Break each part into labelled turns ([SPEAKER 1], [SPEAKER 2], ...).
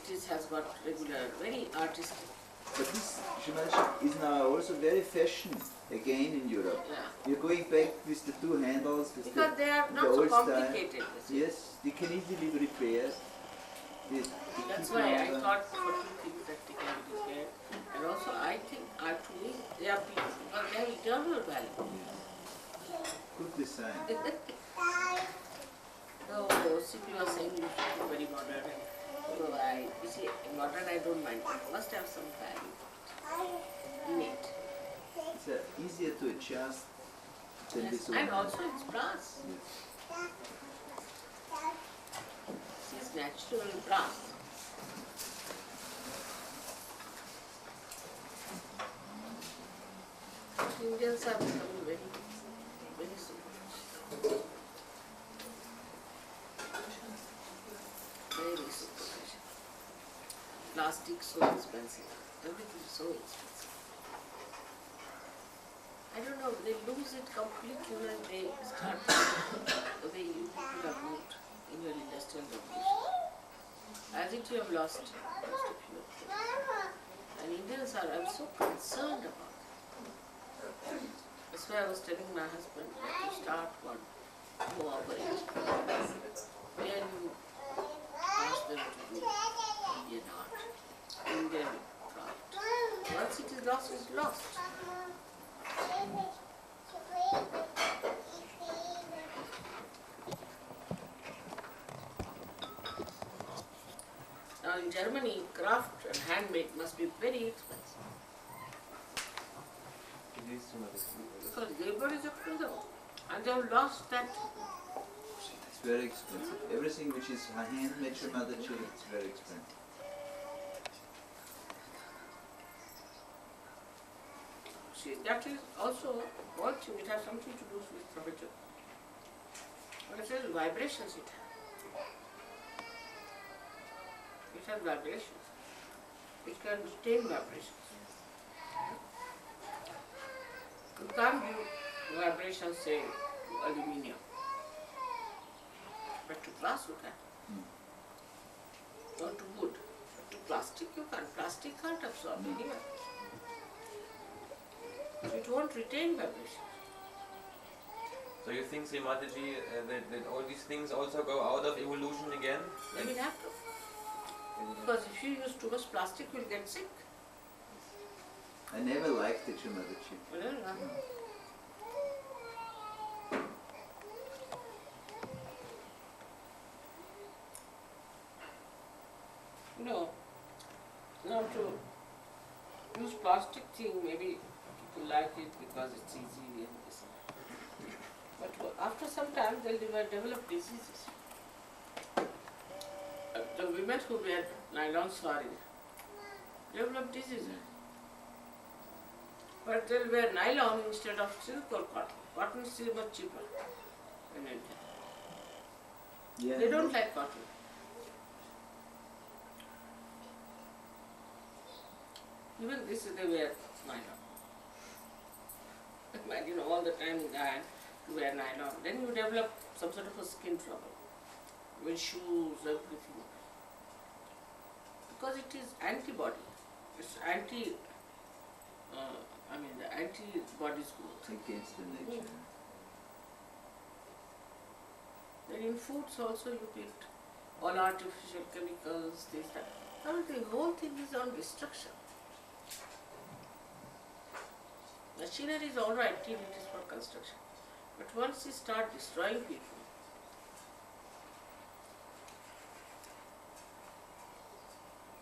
[SPEAKER 1] has got regular, very artistic.
[SPEAKER 2] But this Shri Mataji is now also very fashion again in Europe.
[SPEAKER 1] Yeah.
[SPEAKER 2] You're going back with the two handles. With
[SPEAKER 1] Because they are
[SPEAKER 2] the
[SPEAKER 1] not so
[SPEAKER 2] old style.
[SPEAKER 1] complicated.
[SPEAKER 2] Yes, they can easily be repaired.
[SPEAKER 1] That's why I thought for two things that they can be repaired. And also I think to me they are beautiful, but they have eternal value.
[SPEAKER 2] Good design.
[SPEAKER 1] No, Sipi was saying you should be very modern. So you see, modern I don't mind. It must have some value in it.
[SPEAKER 2] It's easier to adjust than
[SPEAKER 1] Yes.
[SPEAKER 2] this one.
[SPEAKER 1] And also it's brass.
[SPEAKER 2] Yes.
[SPEAKER 1] This is natural brass. Indians are becoming very, very superficial. Very superficial. Plastic so expensive. Everything is so expensive. I don't know, they lose it completely when they start the way you people have moved in your industrial revolution. As if you have lost most of your things. And Indians are, I'm so concerned about it. That's why I was telling my husband that to start one cooperation. When you ask them to do Indian art, Indian craft. Once it is lost, it's lost. Now in Germany, craft and handmade must be very expensive. Because labor is expensive. And they have lost that.
[SPEAKER 2] It's very expensive. Everything which is handmade Shri Mataji, it's very expensive.
[SPEAKER 1] See, that is also one thing, it has something to do with temperature. But it says vibrations it has. It has vibrations. It can retain vibrations. You can't give vibrations, say, to aluminium. But to glass you can. Or to wood. But to plastic you can't. Plastic can't absorb anywhere. It won't retain vibration.
[SPEAKER 3] So you think, Shri Mataji, that all these things also go out of evolution again?
[SPEAKER 1] They will have to. Because if you use too much plastic, you will get sick.
[SPEAKER 2] I never liked it, Shri Mataji.
[SPEAKER 1] Well, no. Now to use plastic thing, maybe people like it because it's easy and this. But after some time, they'll develop diseases. The women who wear nylon sari develop diseases. But they'll wear nylon instead of silk or cotton. Cotton is still much cheaper in India.
[SPEAKER 2] Yeah.
[SPEAKER 1] They don't like cotton. Even this they wear nylon. Imagine all the time you wear nylon. Then you develop some sort of a skin trouble. Even shoes, everything. Because it is antibody. It's the antibodies growth.
[SPEAKER 2] Against the nature.
[SPEAKER 1] Then in foods also you get all artificial chemicals, this, that. Now the whole thing is on destruction. Machinery is alright till it is for construction. But once you start destroying people,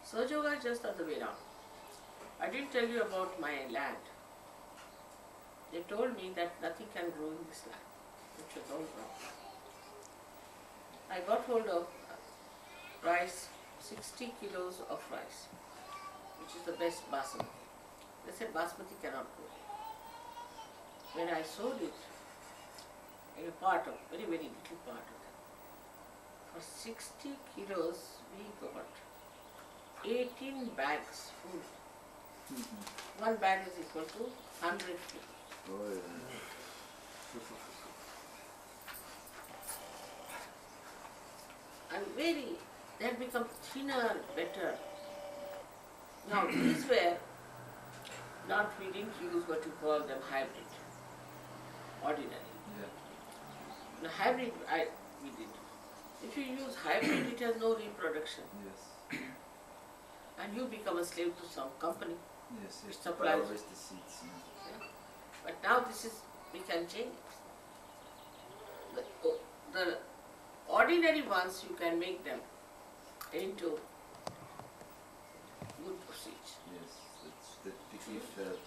[SPEAKER 1] SahajaYoga is just the other way around. I didn't tell you about my land. They told me that nothing can grow in this land, which was all wrong. I got hold of rice, 60 kilos of rice, which is the best basmati. They said basmati cannot grow. When I sowed it, in a part of, very, very little part of it, for 60 kilos we got 18 bags full. One bag is equal to 100 kilos.
[SPEAKER 2] Oh, yeah.
[SPEAKER 1] And very that becomes thinner, better. Now these were not, we didn't use what you call them hybrid, ordinary.
[SPEAKER 2] Yeah.
[SPEAKER 1] The hybrid we did. If you use hybrid, it has no reproduction.
[SPEAKER 2] Yes.
[SPEAKER 1] And you become a slave to some company.
[SPEAKER 2] Yes.
[SPEAKER 1] It
[SPEAKER 2] Yes.
[SPEAKER 1] supplies.
[SPEAKER 2] Harvest the seeds.
[SPEAKER 1] Yeah. But now this is, we can change it. The ordinary ones, you can make them into good seeds.
[SPEAKER 2] Yes. That's that we give the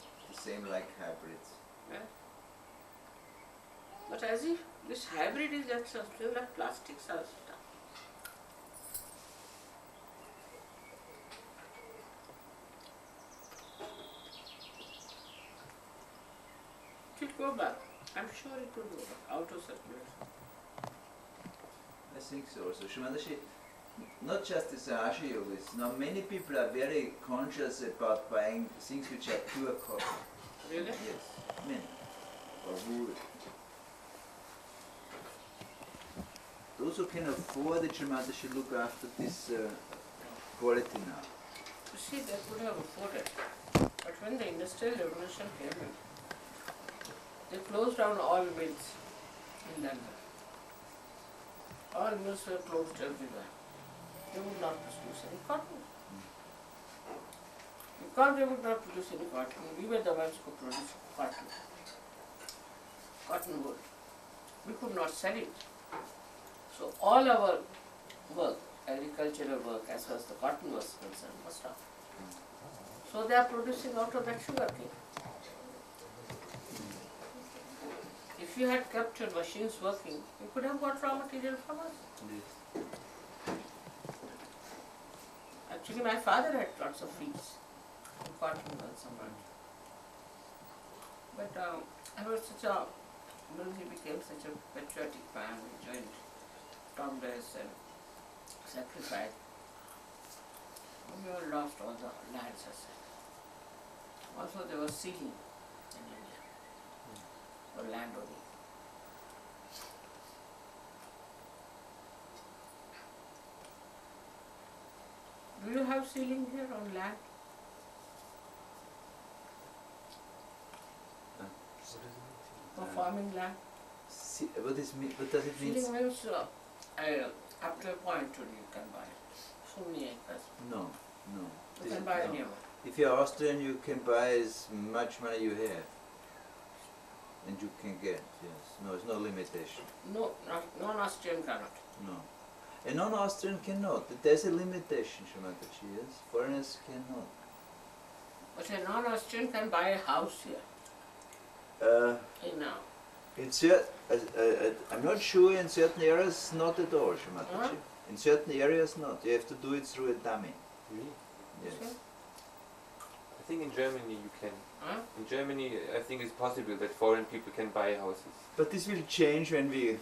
[SPEAKER 2] same like hybrids.
[SPEAKER 1] Yeah. But as if this hybrid is just still like plastics or stuff. It will go back. I'm sure it will go back out of circulation.
[SPEAKER 2] I think so. So Shri Mataji, not just the SahajaYogis. Now many people are very conscious about buying things which are pure cotton.
[SPEAKER 1] Really?
[SPEAKER 2] Yes, many. Or wool. Those who can afford it, Shri Mataji, look after this quality now.
[SPEAKER 1] You see, they could have afforded. But when the Industrial Revolution came in, they closed down all mills in London. All mills were closed everywhere. They would not produce any cotton. Because they would not produce any cotton, we were the ones who produced cotton. Cotton wool. We could not sell it. So all our work, agricultural work as far as the cotton was concerned, was stopped. So they are producing out of that sugar cane. If you had kept your machines working, you could have got raw material from us.
[SPEAKER 2] Yes.
[SPEAKER 1] Actually, my father had lots of fields in cotton and somewhere. But I was such a, when he became such a patriotic man, he joined Congress and sacrificed. We all lost all the lands, I said. Also, there was sealing in India, or land owning. Do you have sealing here on land? For farming land?
[SPEAKER 2] See, what does it mean?
[SPEAKER 1] Sealing means up to a point only you can buy it. So many acres.
[SPEAKER 2] No, no.
[SPEAKER 1] You can buy anywhere.
[SPEAKER 2] If you're Austrian, you can buy as much money you have. And you can get, yes. No, there's no limitation.
[SPEAKER 1] No, non-Austrian cannot.
[SPEAKER 2] No. A non-Austrian cannot. There's a limitation, Shri Mataji, yes. Foreigners cannot.
[SPEAKER 1] But a non-Austrian can buy a house here.
[SPEAKER 2] I'm not sure in certain areas, not at all, Shri Mataji.
[SPEAKER 1] Huh?
[SPEAKER 2] In certain areas, not. You have to do it through a dummy.
[SPEAKER 3] Really?
[SPEAKER 2] Yes.
[SPEAKER 1] Okay.
[SPEAKER 3] I think in Germany you can.
[SPEAKER 1] Huh?
[SPEAKER 3] In Germany, I think it's possible that foreign people can buy houses.
[SPEAKER 2] But this will change when we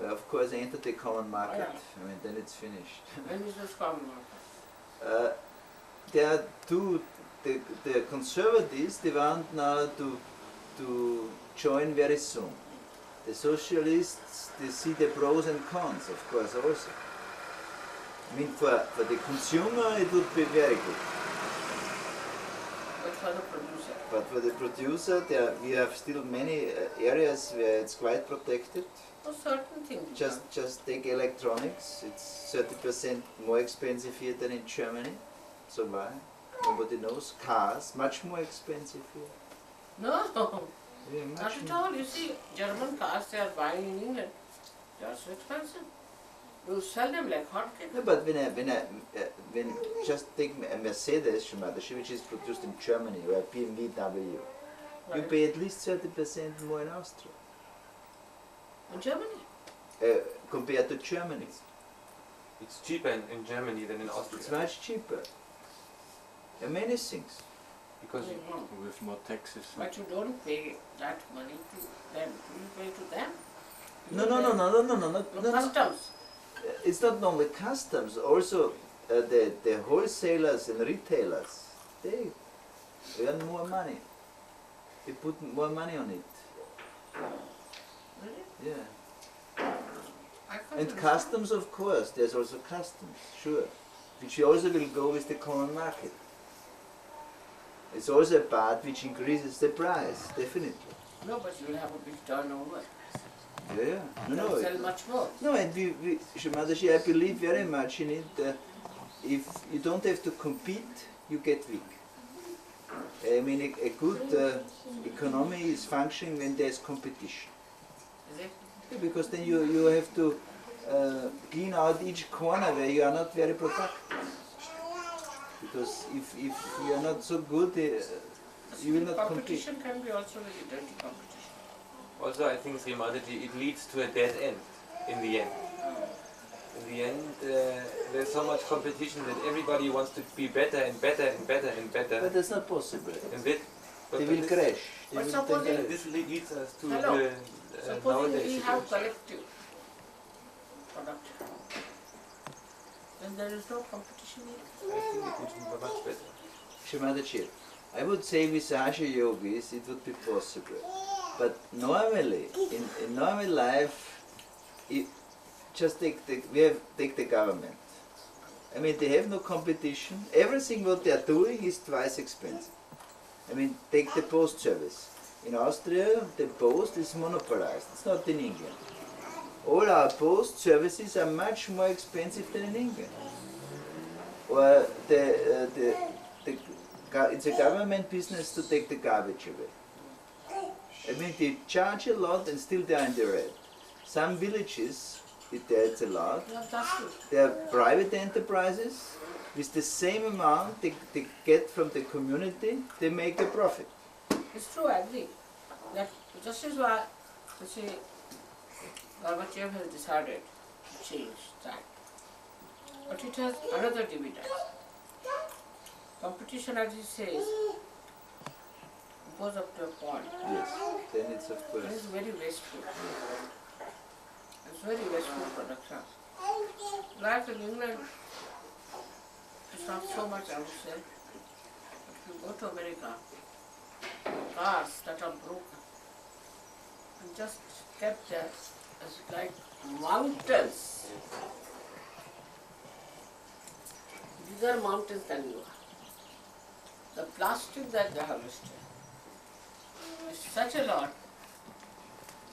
[SPEAKER 2] of course, enter the common market.
[SPEAKER 1] Oh, yeah.
[SPEAKER 2] I mean, then it's finished.
[SPEAKER 1] When is this common market?
[SPEAKER 2] There are two, the conservatives, they want now to join very soon. The socialists, they see the pros and cons, of course, also. I mean, for the consumer, it would be very good.
[SPEAKER 1] But for the producer?
[SPEAKER 2] But for the producer, we have still many areas where it's quite protected.
[SPEAKER 1] For certain things.
[SPEAKER 2] Just take electronics. It's 30% more expensive here than in Germany. So why? Nobody knows. Cars, much more expensive here.
[SPEAKER 1] No,
[SPEAKER 2] Yeah,
[SPEAKER 1] not
[SPEAKER 2] much
[SPEAKER 1] at
[SPEAKER 2] more.
[SPEAKER 1] all. You see, German cars they are buying in England. They are so expensive. You sell them like hotcakes.
[SPEAKER 2] No, but when just take a Mercedes, Shri Mataji, which is produced in Germany, or a BMW, you
[SPEAKER 1] Right.
[SPEAKER 2] pay at least 30% more in Austria
[SPEAKER 1] In Germany?
[SPEAKER 2] compared to Germany.
[SPEAKER 3] It's cheaper in Germany than in Austria.
[SPEAKER 2] It's much cheaper. And many things.
[SPEAKER 3] Because you,
[SPEAKER 1] No.
[SPEAKER 4] With more taxes.
[SPEAKER 1] But you don't pay that money to them. You pay to them.
[SPEAKER 2] No, no.
[SPEAKER 1] Customs.
[SPEAKER 2] It's not only customs, also the wholesalers and retailers, they earn more money. They put more money on it.
[SPEAKER 1] Really?
[SPEAKER 2] Yeah.
[SPEAKER 1] I can't
[SPEAKER 2] And
[SPEAKER 1] understand.
[SPEAKER 2] customs, of course, there's also customs, sure, which also will go with the common market. It's also a part which increases the price, definitely.
[SPEAKER 1] No, but you will have a big turnover.
[SPEAKER 2] Yeah, yeah.
[SPEAKER 1] You
[SPEAKER 2] No,
[SPEAKER 1] can
[SPEAKER 2] no.
[SPEAKER 1] sell much more.
[SPEAKER 2] No, and Shri Mataji, I believe very much in it. If you don't have to compete, you get weak. I mean, a good economy is functioning when there's competition.
[SPEAKER 1] Is it?
[SPEAKER 2] Yeah, because then you have to clean out each corner where you are not very productive. Because if you are not so good, you will not compete.
[SPEAKER 1] Competition can be also very dirty competition.
[SPEAKER 3] Also, I think, Shri Mataji, it leads to a dead end in the end. In the end, there's so much competition that everybody wants to be better and better and better and better.
[SPEAKER 2] But that's not possible.
[SPEAKER 3] And that,
[SPEAKER 2] They will crash. They
[SPEAKER 1] But
[SPEAKER 2] will
[SPEAKER 1] suppose
[SPEAKER 2] then
[SPEAKER 1] it-
[SPEAKER 3] this leads us to
[SPEAKER 1] Hello.
[SPEAKER 3] the
[SPEAKER 1] Supposing
[SPEAKER 3] nowadays
[SPEAKER 1] we have
[SPEAKER 3] situation.
[SPEAKER 1] collective production, then there is no competition either.
[SPEAKER 3] I think it would be much better.
[SPEAKER 2] Shri Mataji, I would say with Sahaja yogis it would be possible. But normally, in normal life, just take the government. I mean, they have no competition. Everything what they are doing is twice expensive. I mean, take the post service. In Austria, the post is monopolized. It's not in England. All our post services are much more expensive than in England. Or it's a government business to take the garbage away. I mean, they charge a lot and still they are in the red. Some villages, it's allowed.
[SPEAKER 1] No, that's true.
[SPEAKER 2] They are private enterprises. With the same amount they get from the community, they make a profit.
[SPEAKER 1] It's true, I agree. That just as why, you see, Gorbachev has decided to change that. But it has another dividend. Competition, as he says, goes up to a point.
[SPEAKER 2] Yes, then it's of
[SPEAKER 1] It
[SPEAKER 2] course.
[SPEAKER 1] is very wasteful. It's very wasteful production. Like in England, it's not so much, I would say. If you go to America, cars that are broken and just kept there as like mountains. Bigger mountains than you are. The plastic that they harvested is such a lot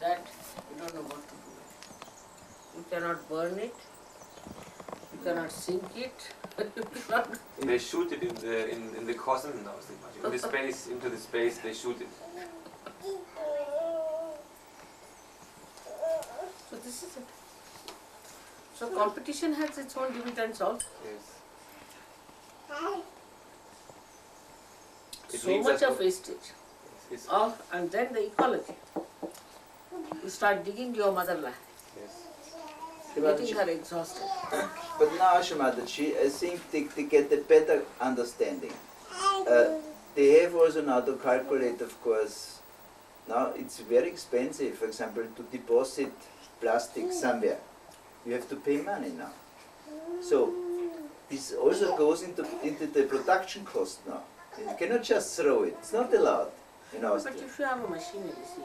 [SPEAKER 1] that you don't know what to do with it. You cannot burn it, you cannot sink it, you cannot.
[SPEAKER 3] They shoot it in the cosmos now, Shri Mataji. In the space, into the space, they shoot it.
[SPEAKER 1] So this is it. So competition has its own dividends also.
[SPEAKER 3] Yes. It
[SPEAKER 1] So
[SPEAKER 3] leads
[SPEAKER 1] much
[SPEAKER 3] us
[SPEAKER 1] of
[SPEAKER 3] to-
[SPEAKER 1] wastage.
[SPEAKER 3] Yes.
[SPEAKER 1] And then the ecology. You start digging your motherland, getting her exhausted.
[SPEAKER 2] But now, Shri Mataji, I think they get a better understanding. They have also now to calculate, of course. Now it's very expensive, for example, to deposit plastic somewhere. You have to pay money now. So this also goes into the production cost now. You cannot just throw it. It's not allowed in
[SPEAKER 1] But
[SPEAKER 2] Austria.
[SPEAKER 1] if you have a machinery, see,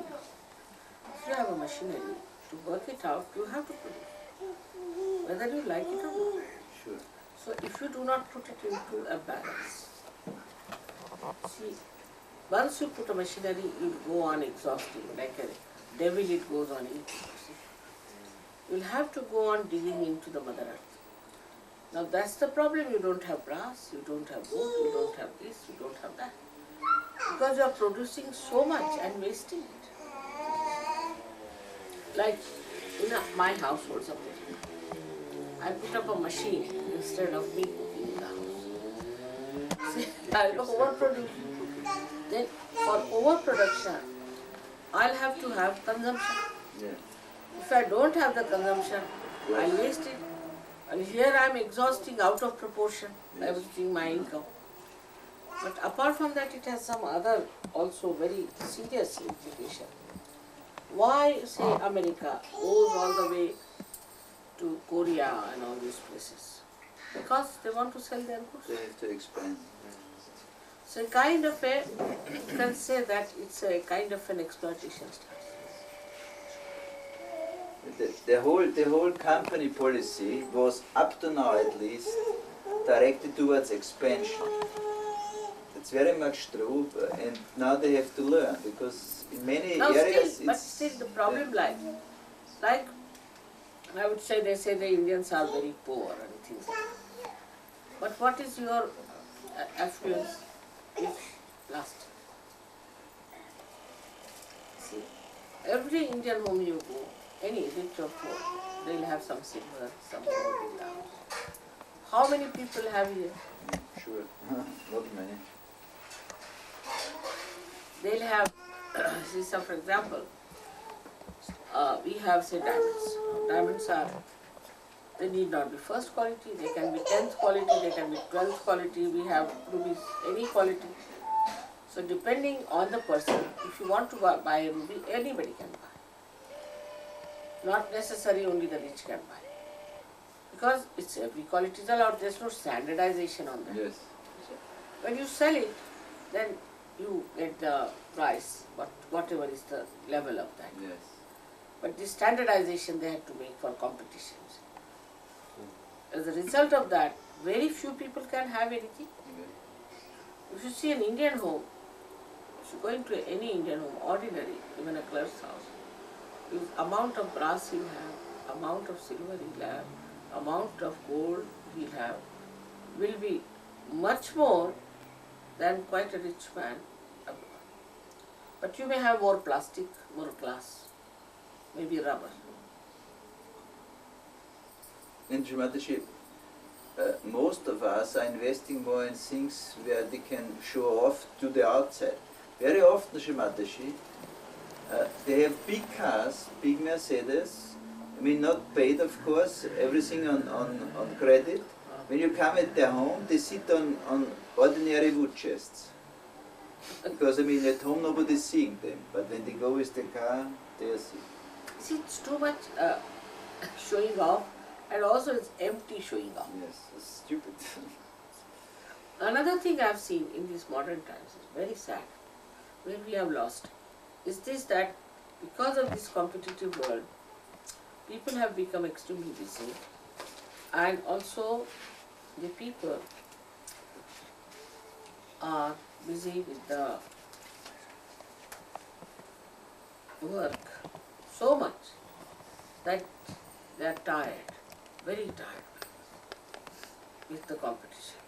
[SPEAKER 1] if you have a machinery, to work it out, you have to produce, whether you like it or not.
[SPEAKER 2] Sure.
[SPEAKER 1] So if you do not put it into a balance, see, once you put a machinery, it will go on exhausting, like a devil it goes on eating. See. You'll have to go on digging into the Mother Earth. Now that's the problem, you don't have brass, you don't have wood, you don't have this, you don't have that. Because you are producing so much and wasting it. Like in my household, suppose, I put up a machine instead of me cooking in the house. See, I'll overproduce. Then for overproduction, I'll have to have consumption.
[SPEAKER 2] Yeah.
[SPEAKER 1] If I don't have the consumption, I'll waste it. And here I am exhausting out of proportion everything, my income. But apart from that, it has some other also very serious implication. Why, say, America goes all the way to Korea and all these places? Because they want to sell their goods.
[SPEAKER 2] They have to expand.
[SPEAKER 1] So a kind of a, you can say that it's a kind of an exploitation style.
[SPEAKER 2] the whole company policy was up to now at least directed towards expansion. It's very much true, and now they have to learn because in many areas
[SPEAKER 1] but still the problem lies. Like I would say, they say the Indians are very poor and things like that. But what is your affluence is last? See, every Indian home you go, any rich or poor, they will have some silver, some gold in the house. How many people have here?
[SPEAKER 2] Sure, not many.
[SPEAKER 1] They'll have, see, some for example, we have say diamonds. Diamonds are, they need not be first quality, they can be 10th quality, they can be 12th quality, we have rubies, any quality. So depending on the person, if you want to buy a ruby, anybody can buy. Not necessarily only the rich can buy. Because it's every quality is allowed, there's no standardization on that.
[SPEAKER 2] Yes.
[SPEAKER 1] When you sell it, then you get the price, but whatever is the level of that.
[SPEAKER 2] Yes.
[SPEAKER 1] But the standardization they had to make for competitions. As a result of that, very few people can have anything. If you see an Indian home, if you go into any Indian home, ordinary, even a clerk's house, the amount of brass he'll have, amount of silver he'll have, amount of gold he'll have, will be much more than quite a rich man. But you may have more plastic, more glass, maybe rubber.
[SPEAKER 2] And Shri Mataji, most of us are investing more in things where they can show off to the outside. Very often, Shri Mataji, they have big cars, big Mercedes, I mean not paid of course, everything on credit. When you come at their home, they sit on ordinary wood chests. Because I mean at home nobody's seeing them, but when they go with the car, they are seeing.
[SPEAKER 1] See, it's too much showing off, and also it's empty showing off.
[SPEAKER 2] Yes, it's stupid.
[SPEAKER 1] Another thing I've seen in these modern times is very sad, where we have lost, is this that because of this competitive world, people have become extremely busy, and also the people are busy with the work so much that they are tired, very tired with the competition.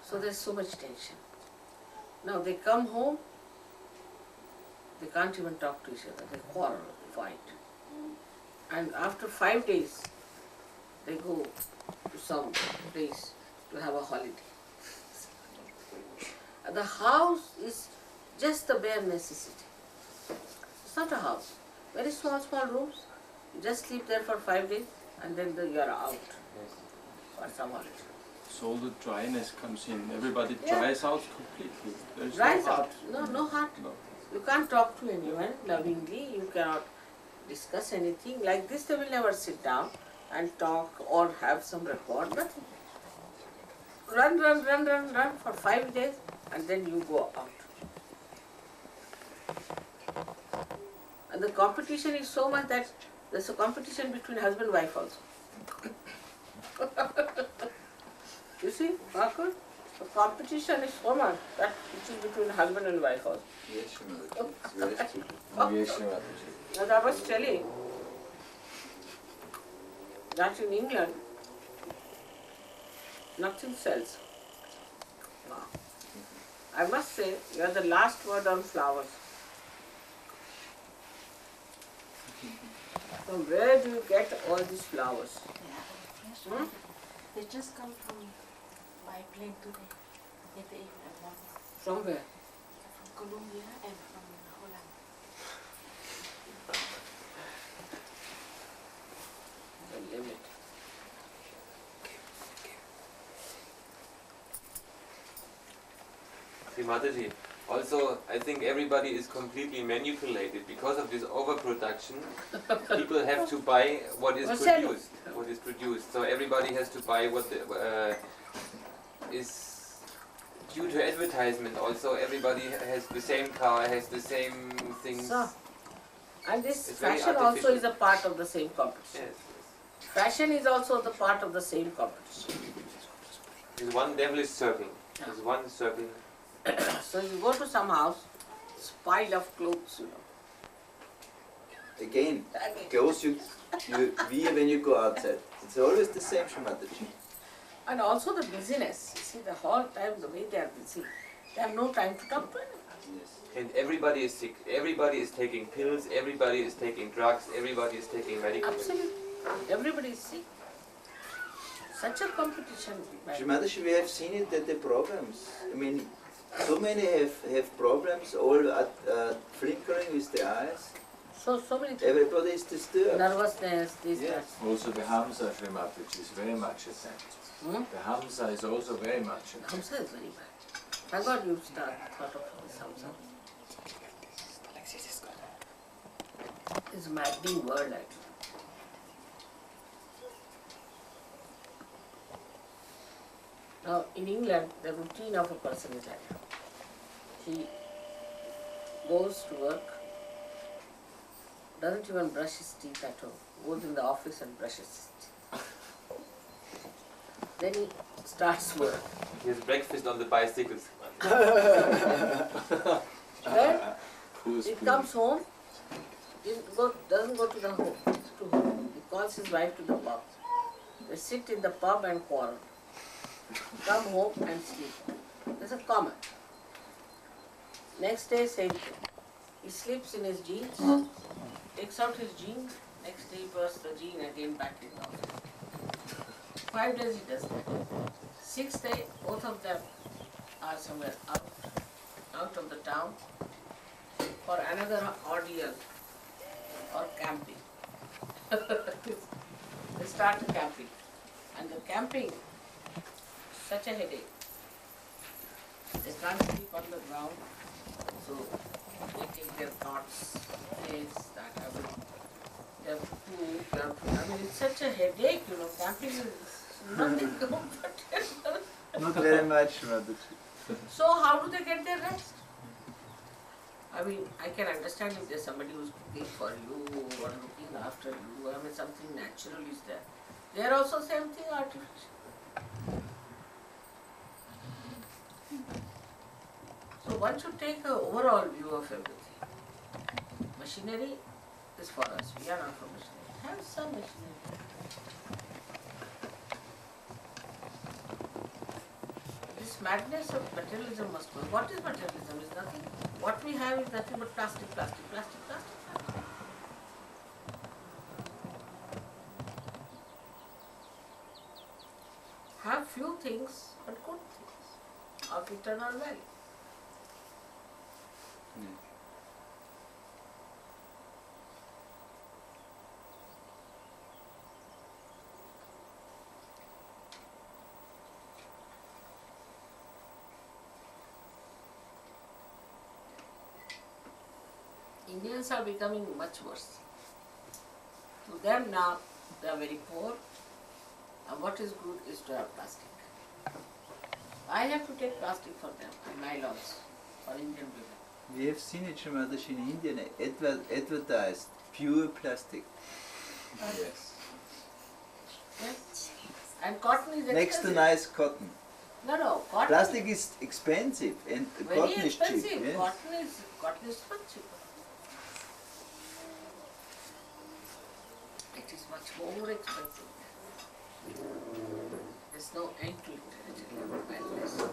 [SPEAKER 1] So there's so much tension. Now they come home, they can't even talk to each other, they quarrel, fight. And after 5 days, they go to some place to have a holiday. The house is just the bare necessity. It's not a house. Very small rooms. You just sleep there for 5 days and then you are out for some holiday.
[SPEAKER 4] So all the dryness comes in. Everybody dries out completely. There's
[SPEAKER 1] Dries
[SPEAKER 4] no
[SPEAKER 1] out.
[SPEAKER 4] heart.
[SPEAKER 1] No heart.
[SPEAKER 4] No.
[SPEAKER 1] You can't talk to anyone lovingly. You cannot discuss anything. Like this they will never sit down and talk or have some record. Nothing. Run for 5 days and then you go out. And the competition is so much that there's a competition between husband and wife also. You see, Marco? The competition is so much that it is between husband and wife also.
[SPEAKER 2] Yes, Shri Mataji, it's very stupid.
[SPEAKER 3] Yes, Shri Mataji.
[SPEAKER 1] As I was telling, that in England, nothing sells. Wow. I must say, you are the last word on flowers. From where do you get all these flowers? Hmm?
[SPEAKER 5] They just come from by plane today, in the evening.
[SPEAKER 1] From where?
[SPEAKER 5] From Colombia and from Holland.
[SPEAKER 1] The limit.
[SPEAKER 3] Shri Mataji, also I think everybody is completely manipulated because of this overproduction. People have to buy what is produced. So everybody has to buy what is due to advertisement. Also everybody has the same car, has the same things.
[SPEAKER 1] So, And this
[SPEAKER 3] It's very
[SPEAKER 1] fashion also
[SPEAKER 3] artificial.
[SPEAKER 1] is a part of the same competition.
[SPEAKER 3] Yes.
[SPEAKER 1] Fashion is also the part of the same competition.
[SPEAKER 3] There's one devilish circle.
[SPEAKER 1] Yeah.
[SPEAKER 3] There's one circle.
[SPEAKER 1] So you go to some house, it's pile of clothes,
[SPEAKER 2] Again,
[SPEAKER 1] Again.
[SPEAKER 2] clothes you wear when you go outside. It's always the same, Shri Mataji.
[SPEAKER 1] And also the busyness. You see, the whole time, the way they are busy, they have no time to talk to anyone.
[SPEAKER 2] Yes.
[SPEAKER 3] And everybody is sick. Everybody is taking pills. Everybody is taking drugs. Everybody is taking medicaments.
[SPEAKER 1] Absolutely. Everybody is sick. Such a competition.
[SPEAKER 2] Shri Mataji, we have seen it at the programs. I mean, so many have problems, all flickering with the eyes.
[SPEAKER 1] So many things.
[SPEAKER 2] Everybody is disturbed.
[SPEAKER 1] Nervousness, this,
[SPEAKER 2] Yes.
[SPEAKER 1] that.
[SPEAKER 4] Also the Hamsa, Shri Mataji, is very much attacked.
[SPEAKER 1] Hmm?
[SPEAKER 4] The Hamsa is also very much attacked.
[SPEAKER 1] Hamsa is very bad. Thank God you thought of this Hamsa. It's a maddening world actually. Now in England, the routine of a person is like that. He goes to work, doesn't even brush his teeth at home, goes in the office and brushes his teeth. Then he starts work.
[SPEAKER 3] He has breakfast on the bicycles.
[SPEAKER 1] Then
[SPEAKER 4] Who's
[SPEAKER 1] he
[SPEAKER 4] been-
[SPEAKER 1] comes home, doesn't go to home. He calls his wife to the pub. They sit in the pub and quarrel. Come home and sleep. There's a common. Next day, same thing. He sleeps in his jeans, takes out his jeans, next day he puts the jean again back in the office. 5 days he does that. 6th day, both of them are somewhere out of the town for another ordeal or camping. They start camping. And the camping, such a headache. They can't sleep on the ground, so they take their thoughts, this, that, everything. They have food, I mean, it's such a headache, camping is nothing comfortable.
[SPEAKER 2] Not very much, Shri Mataji.
[SPEAKER 1] So how do they get their rest? I mean, I can understand if there's somebody who's cooking for you or looking after you, I mean something natural is there. There also same thing artificial. So one should take an overall view of everything. Machinery is for us, we are not for machinery. Have some machinery. This madness of materialism must go. What is materialism? Is nothing. What we have is nothing but plastic, plastic, plastic, plastic, plastic. Have few things, but good things of eternal value. Indians are becoming much worse. To them now, they are very poor, and what is good is to have plastic. I have to take plastic for them, and nylons for Indian women.
[SPEAKER 2] We have seen it, Shri Mataji, in India, advertised pure plastic. Yes.
[SPEAKER 1] Yes? And cotton is expensive.
[SPEAKER 2] Next to nice cotton.
[SPEAKER 1] No, cotton
[SPEAKER 2] Plastic is expensive and
[SPEAKER 1] very
[SPEAKER 2] cotton is
[SPEAKER 1] expensive.
[SPEAKER 2] cheap. Yes.
[SPEAKER 1] Cotton is much cheaper. It is much more expensive. There's no end to it. Madness.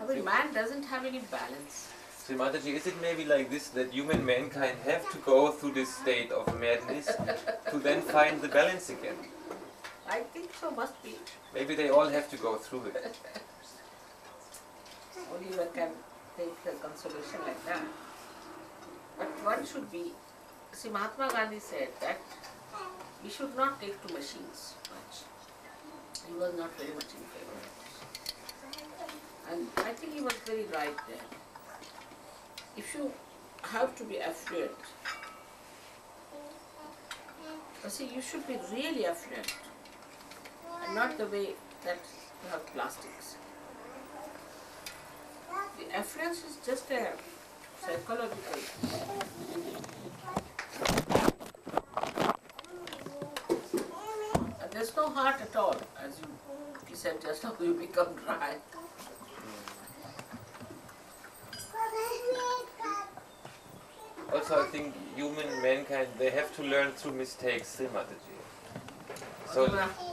[SPEAKER 1] I mean, man doesn't have any balance.
[SPEAKER 3] Shri Mataji, is it maybe like this that human mankind have to go through this state of madness to then find the balance again?
[SPEAKER 1] I think so, must be.
[SPEAKER 3] Maybe they all have to go through it.
[SPEAKER 1] Only one can take the consolation like that. But one should be, see, Mahatma Gandhi said that we should not take to machines much. He was not very much in favor of it. And I think he was very right there. If you have to be affluent, see, you should be really affluent, and not the way that you have plastics. The affluence is just a psychological And there's no heart at all, as you said just now, you become dry.
[SPEAKER 3] Also, I think mankind, they have to learn through mistakes, Shri Mataji. So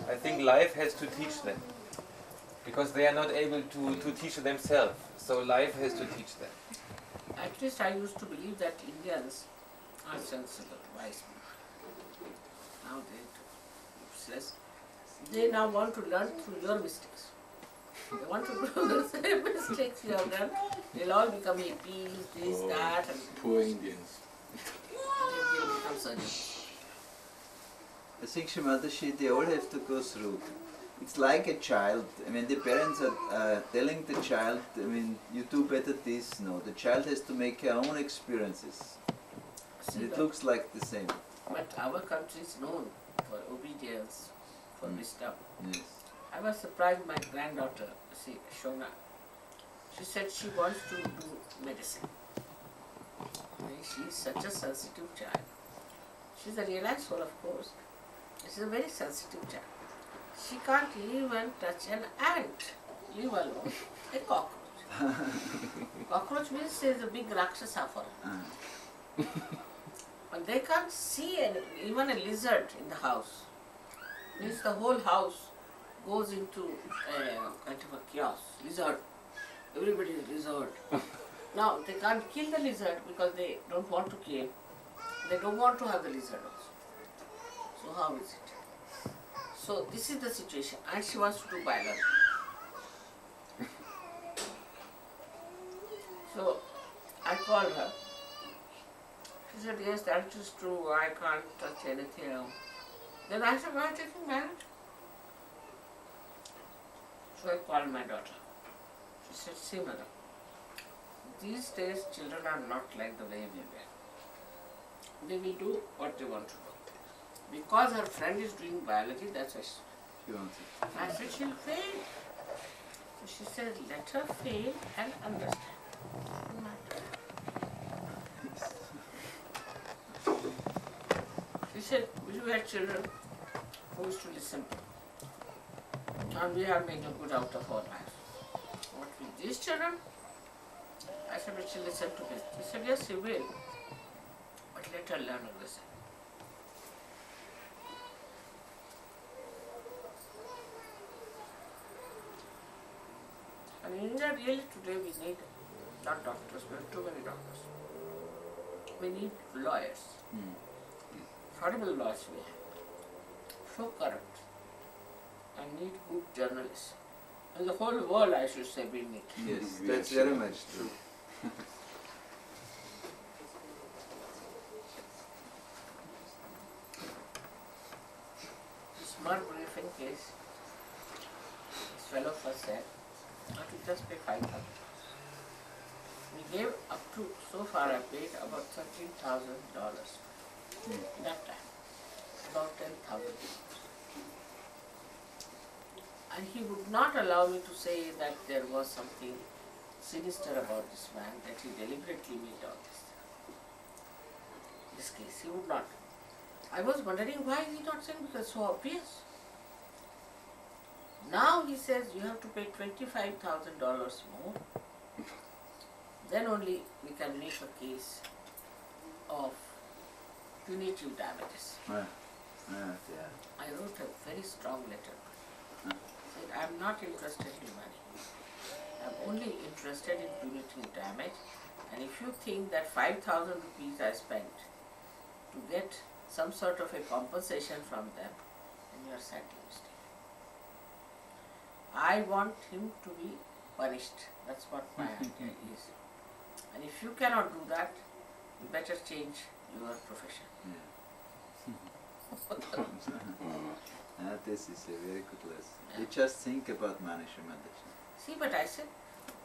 [SPEAKER 3] I think life has to teach them. Because they are not able to teach themselves. So life has to teach them.
[SPEAKER 1] At least I used to believe that Indians are sensible, wise people. Now they useless. They now want to learn through your mistakes. They want to do the same mistakes you have done. They'll all become hippies, this, that, and
[SPEAKER 4] Poor Indians.
[SPEAKER 1] they'll become surgeons.
[SPEAKER 2] I think Shri Mataji, they all have to go through. It's like a child. I mean, the parents are telling the child, I mean, you do better this. No, the child has to make her own experiences. And it looks like the same.
[SPEAKER 1] But our country is known for obedience, for wisdom.
[SPEAKER 2] Yes.
[SPEAKER 1] I was surprised my granddaughter, Shona. She said she wants to do medicine. She is such a sensitive child. She's a relaxed soul, of course. She's a very sensitive child. She can't even touch an ant, leave alone a cockroach. Cockroach means there's a big rakshasa for her. And they can't see even a lizard in the house. Means the whole house goes into a kind of a chaos. Lizard. Everybody is lizard. Now they can't kill the lizard because they don't want to kill. They don't want to have the lizard also. So how is it? So this is the situation, and she wants to do biology. So I called her. She said, yes, that is true, I can't touch anything else. Then I said, why are you taking marriage? So I called my daughter. She said, see mother, these days children are not like the way we were. They will do what they want to do. Because her friend is doing biology, that's why
[SPEAKER 2] She wants it.
[SPEAKER 1] I said, she'll fail. So she said, let her fail and understand. Doesn't matter. She said, we had children who used to listen. And we are making good out of our lives. What with these children? I said, but she'll listen to me. She said, yes, she will. But let her learn to listen. And in India, really today we need not doctors, we have too many doctors. We need lawyers. Horrible laws we have. So corrupt. And need good journalists. And the whole world, I should say, we need.
[SPEAKER 2] Yes, that's very much true.
[SPEAKER 1] This small briefing case, this fellow first said, I could just pay 5,000. We gave up to, so far I paid about $13,000. That time, about 10,000. And he would not allow me to say that there was something sinister about this man, that he deliberately made all this case. He would not. I was wondering why is he not saying, because it's so obvious. Now he says you have to pay $25,000 more. Then only we can make a case of punitive damages.
[SPEAKER 2] Yeah.
[SPEAKER 1] I wrote a very strong letter. Said, I am not interested in money. I am only interested in punitive damage. And if you think that 5,000 rupees I spent to get some sort of a compensation from them, then you are sadly mistaken. I want him to be punished. That's what my idea is. And if you cannot do that, you better change your profession.
[SPEAKER 2] This is a very good lesson. You just think about money, Shri Mataji.
[SPEAKER 1] See, but I said,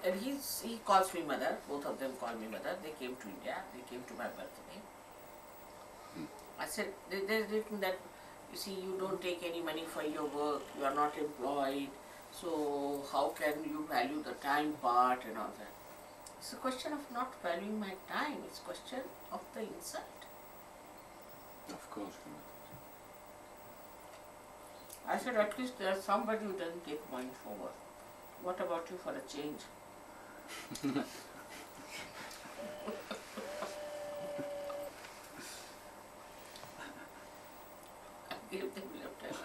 [SPEAKER 1] and he calls me mother, both of them call me mother. They came to India, they came to my birthday. I said, they're written that, you see, you don't take any money for your work, you are not employed, so how can you value the time part and all that? It's a question of not valuing my time, it's a question of the insult.
[SPEAKER 4] Of course.
[SPEAKER 1] I said, at least there's somebody who doesn't take mine forward. What about you for a change? I gave them left hand.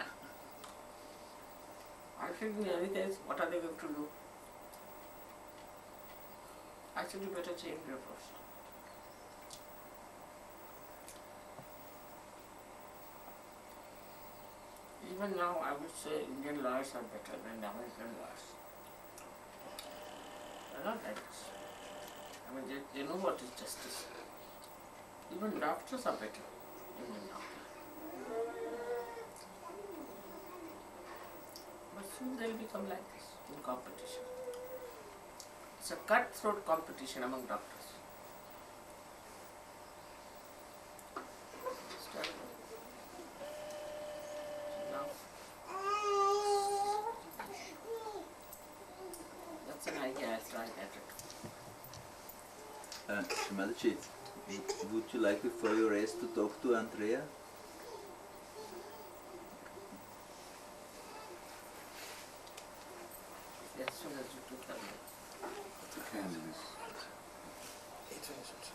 [SPEAKER 1] I said, in any case, what are they going to do? I said, you better change your first. Even now, I would say Indian lawyers are better than American lawyers. They're not like this. I mean, they know what is justice. Even doctors are better than Indian doctors. But soon they'll become like this in competition. It's a cutthroat competition among doctors. It's terrible. Now, that's an idea I'll try at it.
[SPEAKER 2] Shri Mataji, would you like before you rest to talk to Andrea?
[SPEAKER 1] As soon as you took them.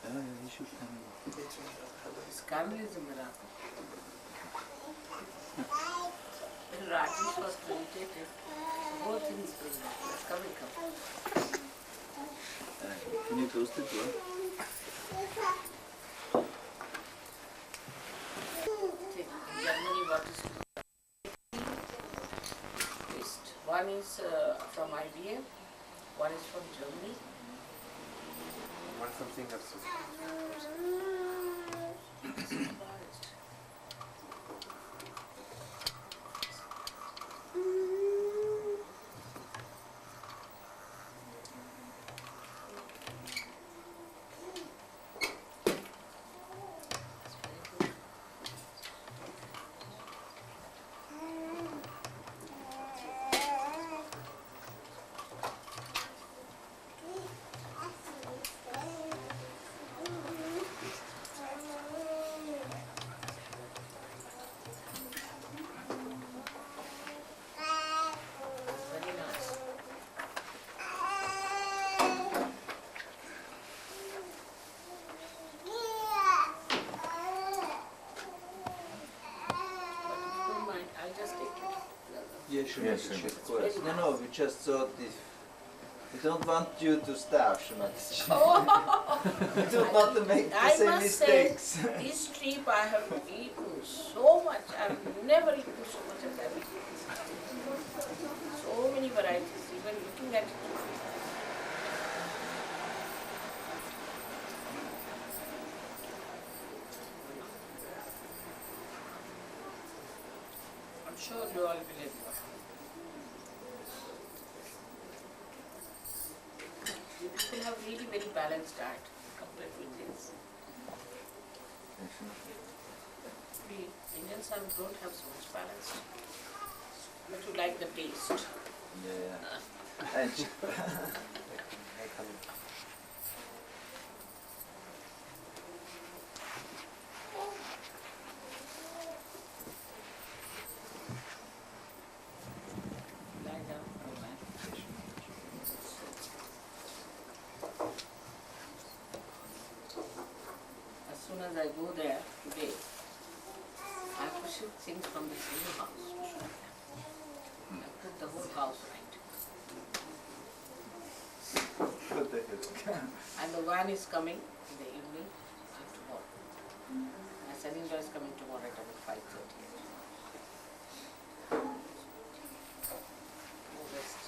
[SPEAKER 2] He should come in.
[SPEAKER 1] This Carmel is a miracle. When Rajesh was meditated, the whole thing is coming.
[SPEAKER 2] Can you close the door?
[SPEAKER 1] In Germany, what is list? One is from IBM, one is from Germany.
[SPEAKER 3] One from Singapore.
[SPEAKER 2] Yes, of course. No, we just thought if we don't want you to starve, Shri Mataji. We don't want to make the same mistakes.
[SPEAKER 1] This trip I have eaten so much. I've never eaten so much as I've eaten. So many varieties, even looking at it. I'm sure you all will enjoy. You people have really very balanced diet compared to Indians. We Indians don't have so much balance. But you like the taste.
[SPEAKER 2] Yeah. And
[SPEAKER 1] Lie down. As soon as I go there today, I have to shift things from this new house to show them. I put the whole house right.
[SPEAKER 2] what the hell?
[SPEAKER 1] And the van is coming in the evening tomorrow. My son-in-law is coming tomorrow at about 5:30. No rest.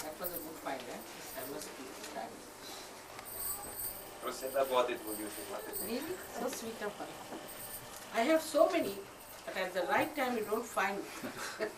[SPEAKER 1] That was a good find, eh? I must be done.
[SPEAKER 3] Rosetta bought it for you, Shri Mataji.
[SPEAKER 1] Really? So sweet of her. I have so many, but at the right time you don't find it.